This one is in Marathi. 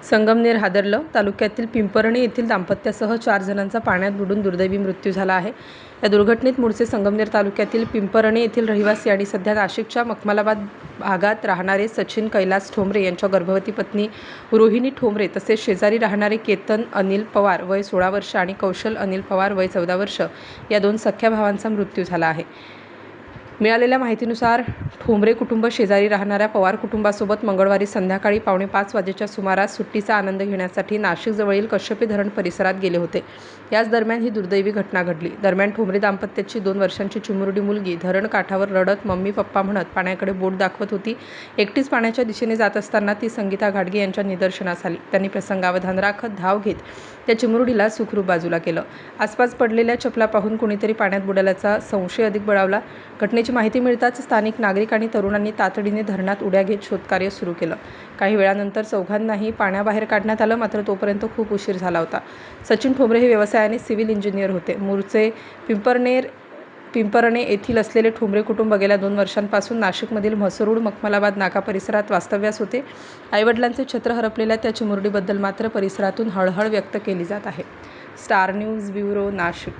संगमनेर हादरलं. तालुक्यातील पिंपरणे येथील दाम्पत्यासह 4 जणांचा पाण्यात बुडून दुर्दैवी मृत्यू झाला आहे. या दुर्घटनेत मूळचे संगमनेर तालुक्यातील पिंपरणे येथील रहिवासी आणि सध्या नाशिकच्या मखमलाबाद भागात राहणारे सचिन कैलास ठोंबरे यांच्या गर्भवती पत्नी रोहिणी ठोंबरे तसेच शेजारी राहणारे केतन अनिल पवार वय 16 वर्ष आणि कौशल अनिल पवार वय 14 वर्ष या 2 सख्या भावांचा मृत्यू झाला आहे. मिळालेल्या माहितीनुसार ठोंबरे कुटुंब शेजारी राहणाऱ्या पवार कुटुंबासोबत मंगळवारी संध्याकाळी 4:45 वाजेच्या सुमारास सुट्टीचा आनंद घेण्यासाठी नाशिकजवळील कश्यपी धरण परिसरात गेले होते. याच दरम्यान ही दुर्दैवी घटना घडली. दरम्यान ठोंबरे दाम्पत्याची 2 वर्षांची चिमुरडी मुलगी धरण काठावर रडत मम्मी पप्पा म्हणत पाण्याकडे बोट दाखवत होती. एकटीच पाण्याच्या दिशेने जात असताना ती संगीता घाडगे यांच्या निदर्शनास आली. त्यांनी प्रसंगावधान राखत धाव घेत त्या चिमुरडीला सुखरूप बाजूला केलं. आसपास पडलेल्या चपला पाहून कोणीतरी पाण्यात बुडाल्याचा संशय अधिक बळावला. घटनेची माहिती मिळताच स्थानिक नागरिक आणि तरुणांनी तातडीने धरणात उड्या घेत शोधकार्य सुरू केलं. काही वेळानंतर चौघांनाही पाण्याबाहेर काढण्यात आलं, मात्र तोपर्यंत खूप उशीर झाला होता. सचिन ठोंबरे हे व्यवसायाने सिव्हिल इंजिनियर होते. मूळचे पिंपरणे येथील असलेले ठोंबरे कुटुंब गेल्या 2 वर्षांपासून नाशिकमधील म्हसरूड मखमलाबाद नाका परिसरात वास्तव्यास होते. आईवडिलांचे छत्र हरपलेल्या त्या चिमुरडीबद्दल मात्र परिसरातून हळहळ व्यक्त केली जात आहे. Star news bureau, Nashik.